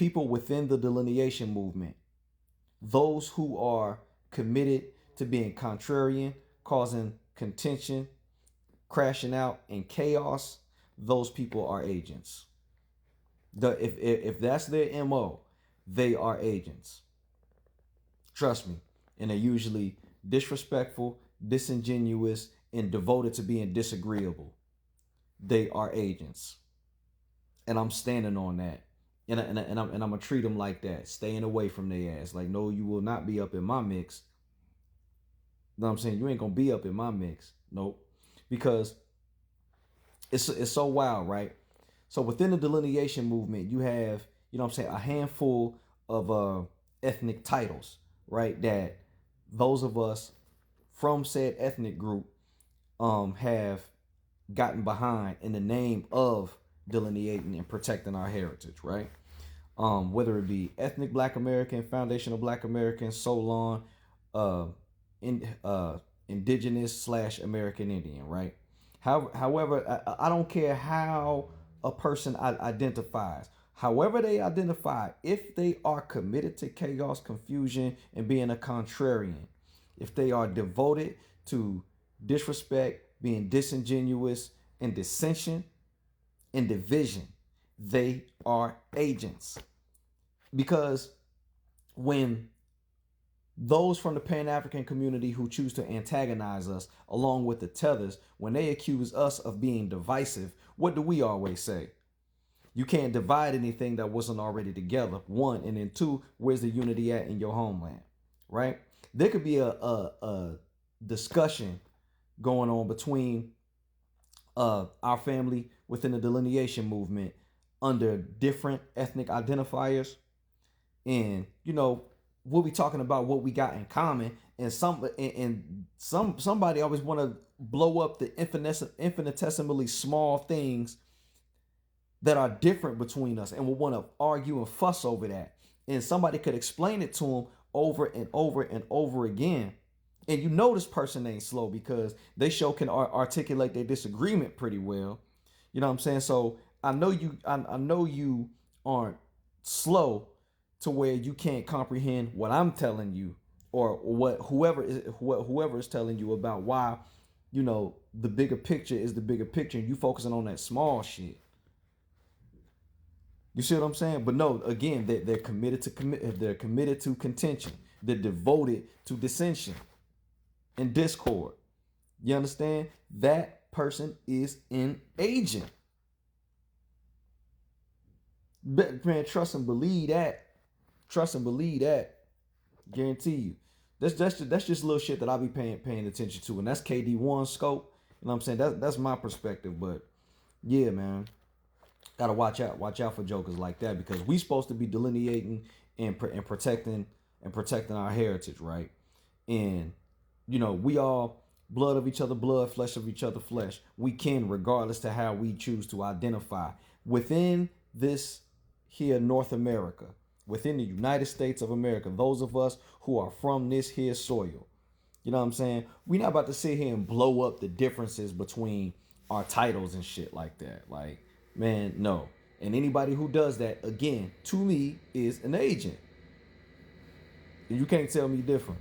people within the delineation movement, those who are committed to being contrarian, causing contention, crashing out, and chaos, those people are agents. If that's their MO, they are agents. Trust me. And they're usually disrespectful, disingenuous, and devoted to being disagreeable. They are agents. And I'm standing on that. And I'm gonna treat them like that, staying away from their ass. Like, no, you will not be up in my mix. You know what I'm saying? You ain't gonna be up in my mix. Nope. Because it's so wild, right? So within the delineation movement, you have, you know what I'm saying, a handful of ethnic titles, right? That those of us from said ethnic group have gotten behind in the name of delineating and protecting our heritage, right? Whether it be ethnic Black American, foundational Black American, Solon, uh, indigenous / American Indian, right? However, I don't care how a person identifies. However they identify, if they are committed to chaos, confusion, and being a contrarian, if they are devoted to disrespect, being disingenuous, and dissension and division, they are agents. Because when those from the Pan-African community who choose to antagonize us, along with the tethers, when they accuse us of being divisive, what do we always say? You can't divide anything that wasn't already together. One, and then two, where's the unity at in your homeland, right? There could be a discussion going on between our family within the delineation movement under different ethnic identifiers, and we'll be talking about what we got in common, and somebody always want to blow up the infinitesimally small things that are different between us, and will want to argue and fuss over that. And somebody could explain it to them over and over and over again, and this person ain't slow because they can articulate their disagreement pretty well. You know what I'm saying? So I know you aren't slow to where you can't comprehend what I'm telling you, or what whoever is telling you about why the bigger picture is the bigger picture, and you focusing on that small shit. You see what I'm saying? But no, again, they're committed to they're committed to contention. They're devoted to dissension and discord. You understand? That person is an agent. Man, trust and believe that. Trust and believe that. Guarantee you. That's just little shit that I'll be paying attention to, and that's KD1 scope. You know what I'm saying? That's my perspective. But yeah, man, gotta watch out for jokers like that, because we supposed to be delineating and protecting our heritage, right? And we all blood of each other blood, flesh of each other flesh. We can, regardless to how we choose to identify within this here North America, within the United States of America, those of us who are from this here soil. You know what I'm saying? We're not about to sit here and blow up the differences between our titles and shit like that. Like, man, no. And anybody who does that, again, to me, is an agent. And you can't tell me different.